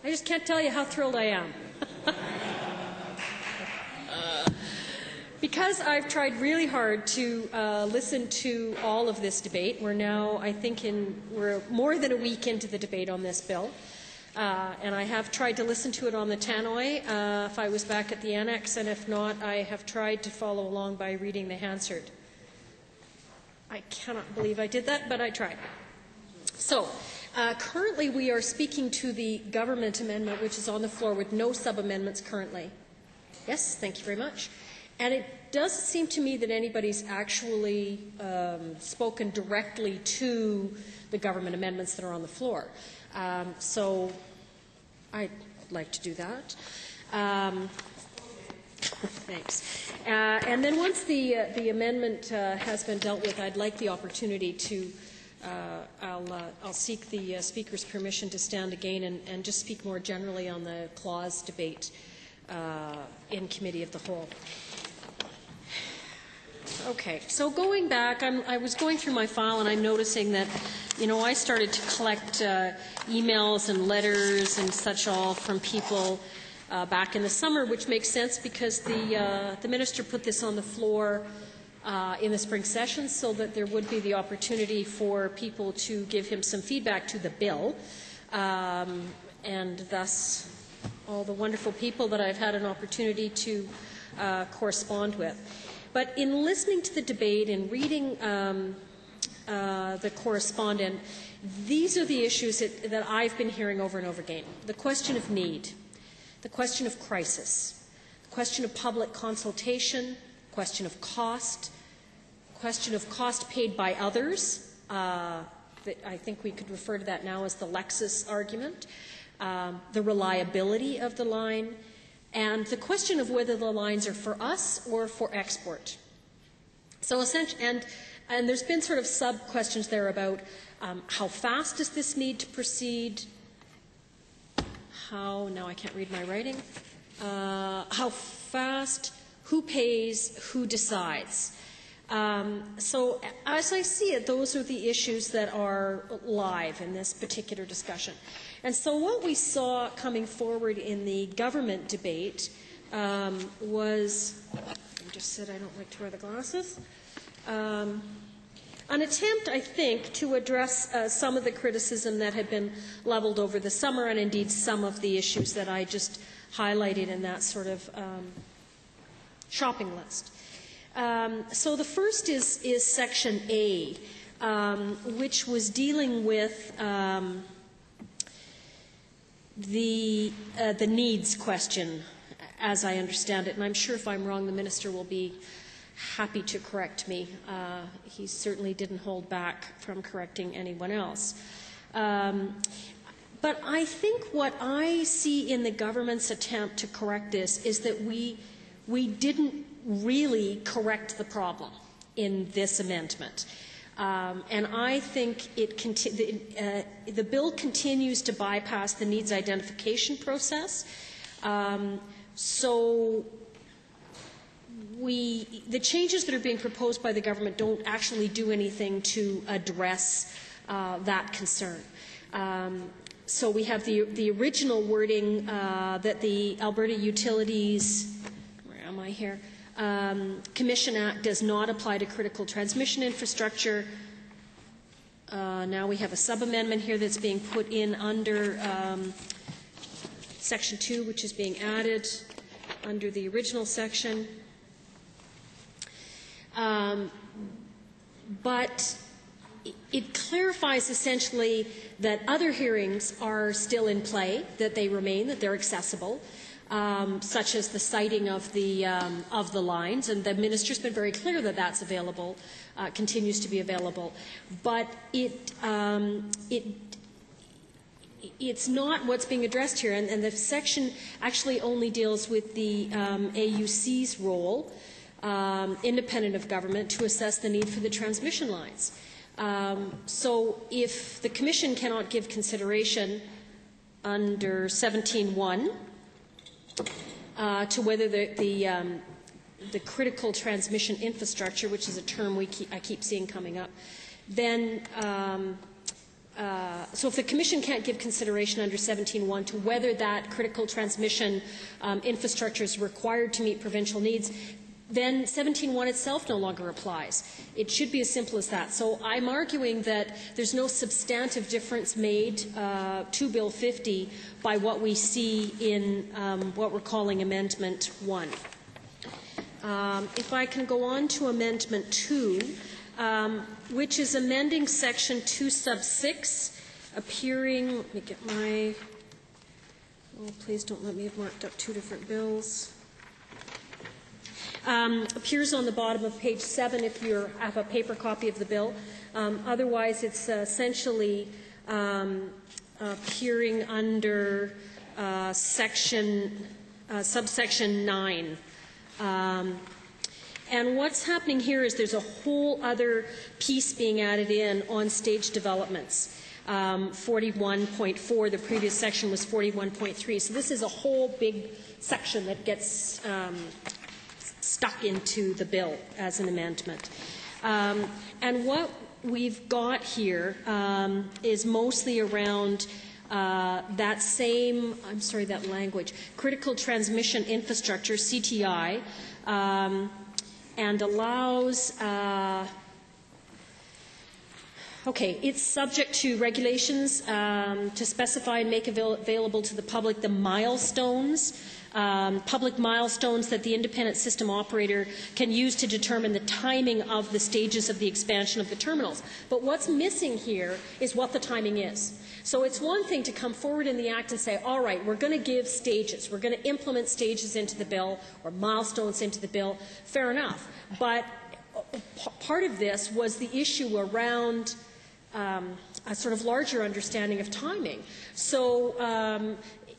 I just can't tell you how thrilled I am. Because I've tried really hard to listen to all of this debate. We're now, I think, we're more than a week into the debate on this bill. And I have tried to listen to it on the tannoy if I was back at the annex, and if not, I have tried to follow along by reading the Hansard. I cannot believe I did that, but I tried. So, currently we are speaking to the government amendment, which is on the floor with no sub-amendments currently. Yes, thank you very much. And it doesn't seem to me that anybody's actually spoken directly to the government amendments that are on the floor. So I'd like to do that. Thanks. And then once the amendment has been dealt with, I'd like the opportunity to, I'll seek the Speaker's permission to stand again and just speak more generally on the clause debate in Committee of the Whole. Okay, so going back, I was going through my file and I'm noticing that, I started to collect emails and letters and such all from people back in the summer, which makes sense because the minister put this on the floor in the spring session so that there would be the opportunity for people to give him some feedback to the bill, and thus all the wonderful people that I've had an opportunity to correspond with. But in listening to the debate and reading the correspondent, these are the issues that I've been hearing over and over again. The question of need, the question of crisis, the question of public consultation, the question of cost paid by others. I think we could refer to that now as the Lexis argument, the reliability of the line, and the question of whether the lines are for us or for export. So essentially, and there's been sort of sub-questions there about how fast does this need to proceed, now I can't read my writing, how fast, who pays, who decides. So as I see it, those are the issues that are live in this particular discussion. And so what we saw coming forward in the government debate was, I just said I don't like to wear the glasses, an attempt, I think, to address some of the criticism that had been leveled over the summer and indeed some of the issues that I just highlighted in that sort of shopping list. So the first is Section A, which was dealing with the needs question, as I understand it. And I'm sure if I'm wrong, the minister will be happy to correct me. He certainly didn't hold back from correcting anyone else. But I think what I see in the government's attempt to correct this is that we didn't really correct the problem in this amendment. And I think the bill continues to bypass the needs identification process. So the changes that are being proposed by the government don't actually do anything to address that concern. So we have the original wording that the Alberta Utilities, where am I here? Commission Act does not apply to critical transmission infrastructure. Now we have a sub-amendment here that's being put in under Section 2, which is being added under the original section. But it clarifies essentially that other hearings are still in play, that they remain, that they're accessible. Such as the citing of the lines, and the minister's been very clear that that's available, continues to be available. But it's not what's being addressed here, and the section actually only deals with the AUC's role, independent of government, to assess the need for the transmission lines. So if the Commission cannot give consideration under 17.1 to whether the critical transmission infrastructure, which is a term I keep seeing coming up, then so if the Commission can't give consideration under 17.1 to whether that critical transmission infrastructure is required to meet provincial needs, then 17.1 itself no longer applies. It should be as simple as that. So I'm arguing that there's no substantive difference made to Bill 50 by what we see in what we're calling Amendment 1. If I can go on to Amendment 2, which is amending Section 2 sub 6, appearing, let me get my, oh, please don't let me have marked up two different bills. Appears on the bottom of page 7 if you have a paper copy of the bill. Otherwise, it's essentially appearing under subsection 9. And what's happening here is there's a whole other piece being added in on stage developments. 41.4, the previous section was 41.3. So this is a whole big section that gets stuck into the bill as an amendment. And what we've got here is mostly around that same, I'm sorry, that language, critical transmission infrastructure, CTI, and allows, okay, it's subject to regulations to specify and make available to the public the milestones, public milestones that the independent system operator can use to determine the timing of the stages of the expansion of the terminals. But what's missing here is what the timing is. So it's one thing to come forward in the Act and say, all right, we're going to give stages. We're going to implement stages into the bill or milestones into the bill. Fair enough. But part of this was the issue around a sort of larger understanding of timing. So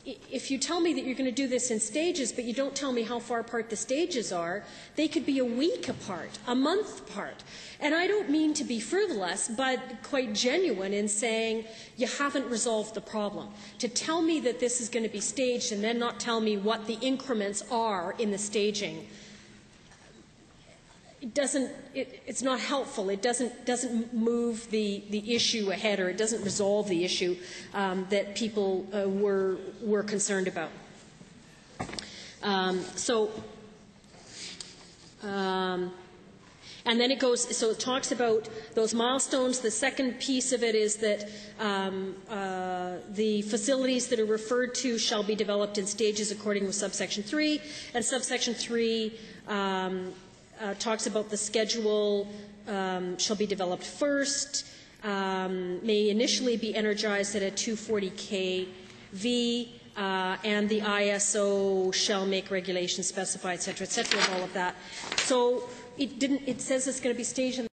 if you tell me that you're going to do this in stages, but you don't tell me how far apart the stages are, they could be a week apart, a month apart. And I don't mean to be frivolous, but quite genuine in saying you haven't resolved the problem. To tell me that this is going to be staged and then not tell me what the increments are in the staging, it's not helpful. It doesn't move the issue ahead, or it doesn't resolve the issue that people were concerned about. And then it goes, so it talks about those milestones. The second piece of it is that the facilities that are referred to shall be developed in stages according with subsection 3. And subsection 3 talks about the schedule shall be developed first, may initially be energized at a 240 kV, and the ISO shall make regulations specify, et cetera, and all of that. So it says it's going to be staged in